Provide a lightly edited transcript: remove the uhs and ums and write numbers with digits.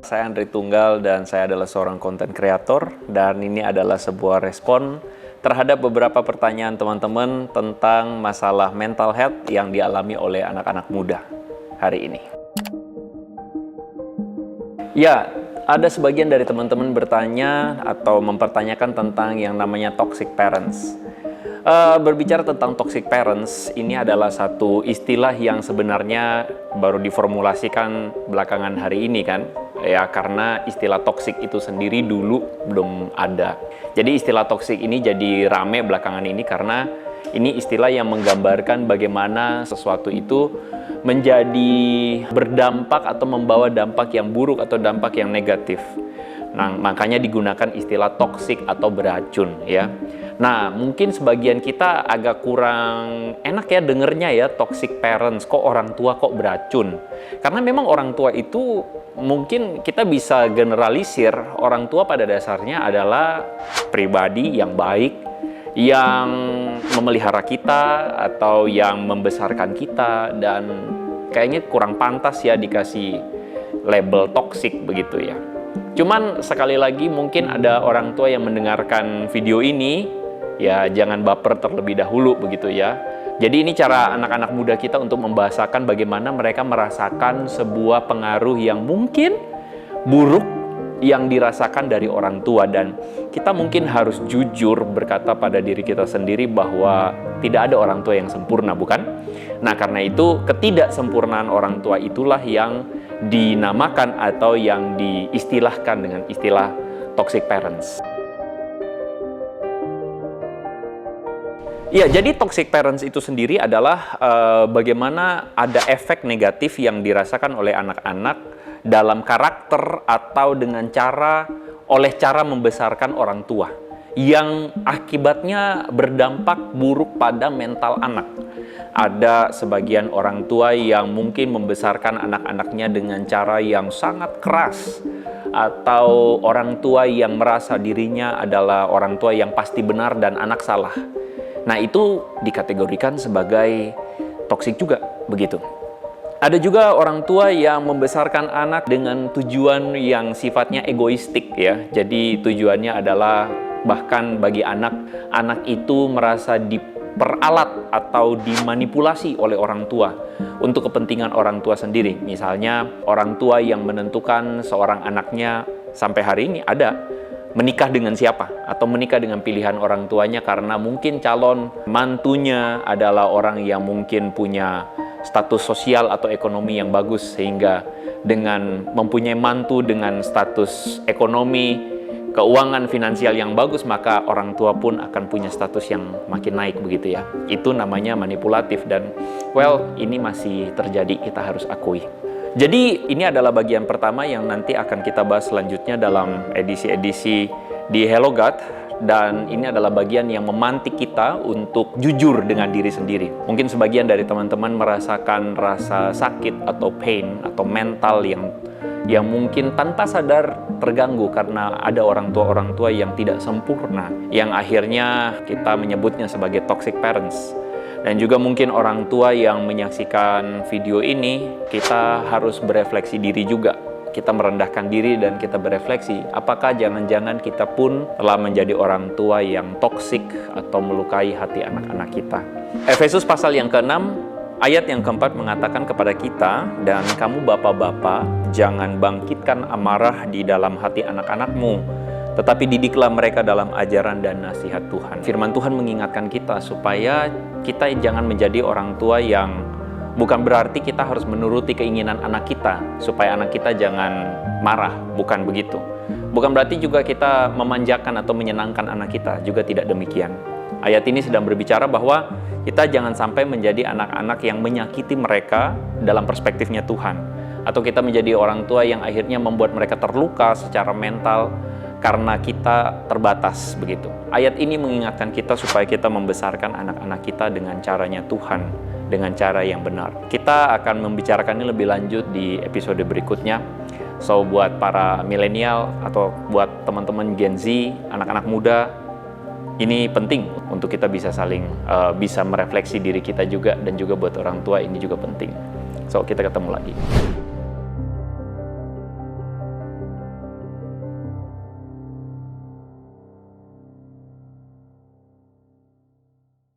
Saya Andri Tunggal dan saya adalah seorang content creator dan ini adalah sebuah respon terhadap beberapa pertanyaan teman-teman tentang masalah mental health yang dialami oleh anak-anak muda hari ini. Ya, ada sebagian dari teman-teman bertanya atau mempertanyakan tentang yang namanya toxic parents. Berbicara tentang toxic parents, ini adalah satu istilah yang sebenarnya baru diformulasikan belakangan hari ini kan. Ya, karena istilah toxic itu sendiri dulu belum ada. Jadi istilah toxic ini jadi rame belakangan ini karena ini istilah yang menggambarkan bagaimana sesuatu itu menjadi berdampak atau membawa dampak yang buruk atau dampak yang negatif. Nah, makanya digunakan istilah toxic atau beracun ya. Nah, mungkin sebagian kita agak kurang enak ya dengernya ya, toxic parents, kok orang tua kok beracun. Karena memang orang tua itu mungkin kita bisa generalisir, orang tua pada dasarnya adalah pribadi yang baik, yang memelihara kita atau yang membesarkan kita, dan kayaknya kurang pantas ya dikasih label toxic begitu ya. Cuman sekali lagi mungkin ada orang tua yang mendengarkan video ini, ya jangan baper terlebih dahulu begitu ya. Jadi ini cara anak-anak muda kita untuk membahasakan bagaimana mereka merasakan sebuah pengaruh yang mungkin buruk yang dirasakan dari orang tua, dan kita mungkin harus jujur berkata pada diri kita sendiri bahwa tidak ada orang tua yang sempurna, bukan? Nah, karena itu ketidaksempurnaan orang tua itulah yang dinamakan atau yang diistilahkan dengan istilah toxic parents. Ya, jadi toxic parents itu sendiri adalah bagaimana ada efek negatif yang dirasakan oleh anak-anak dalam karakter atau dengan cara membesarkan orang tua yang akibatnya berdampak buruk pada mental anak. Ada sebagian orang tua yang mungkin membesarkan anak-anaknya dengan cara yang sangat keras, atau orang tua yang merasa dirinya adalah orang tua yang pasti benar dan anak salah. Nah, itu dikategorikan sebagai toksik juga, begitu. Ada juga orang tua yang membesarkan anak dengan tujuan yang sifatnya egoistik ya. Jadi tujuannya adalah bahkan bagi anak itu merasa diperalat atau dimanipulasi oleh orang tua untuk kepentingan orang tua sendiri. Misalnya orang tua yang menentukan seorang anaknya sampai hari ini ada menikah dengan siapa atau menikah dengan pilihan orang tuanya karena mungkin calon mantunya adalah orang yang mungkin punya status sosial atau ekonomi yang bagus, sehingga dengan mempunyai mantu dengan status ekonomi, keuangan finansial yang bagus, maka orang tua pun akan punya status yang makin naik begitu ya. Itu namanya manipulatif dan ini masih terjadi, kita harus akui. Jadi ini adalah bagian pertama yang nanti akan kita bahas selanjutnya dalam edisi-edisi di Hello God. Dan ini adalah bagian yang memantik kita untuk jujur dengan diri sendiri. Mungkin sebagian dari teman-teman merasakan rasa sakit atau pain atau mental yang mungkin tanpa sadar terganggu karena ada orang tua yang tidak sempurna, yang akhirnya kita menyebutnya sebagai toxic parents. Dan juga mungkin orang tua yang menyaksikan video ini, kita harus berefleksi diri juga. Kita merendahkan diri dan kita berefleksi, apakah jangan-jangan kita pun telah menjadi orang tua yang toksik atau melukai hati anak-anak kita. Efesus pasal yang ke-6, ayat yang ke-4 mengatakan kepada kita, dan kamu bapak-bapak, jangan bangkitkan amarah di dalam hati anak-anakmu, tetapi didiklah mereka dalam ajaran dan nasihat Tuhan. Firman Tuhan mengingatkan kita supaya kita jangan menjadi orang tua yang bukan berarti kita harus menuruti keinginan anak kita supaya anak kita jangan marah, bukan begitu. Bukan berarti juga kita memanjakan atau menyenangkan anak kita, juga tidak demikian. Ayat ini sedang berbicara bahwa kita jangan sampai menjadi anak-anak yang menyakiti mereka dalam perspektifnya Tuhan, atau kita menjadi orang tua yang akhirnya membuat mereka terluka secara mental karena kita terbatas begitu. Ayat ini mengingatkan kita supaya kita membesarkan anak-anak kita dengan caranya Tuhan, dengan cara yang benar. Kita akan membicarakannya lebih lanjut di episode berikutnya. So, buat para milenial atau buat teman-teman Gen Z, anak-anak muda, ini penting untuk kita bisa saling bisa merefleksi diri kita juga, dan juga buat orang tua ini juga penting. So, kita ketemu lagi.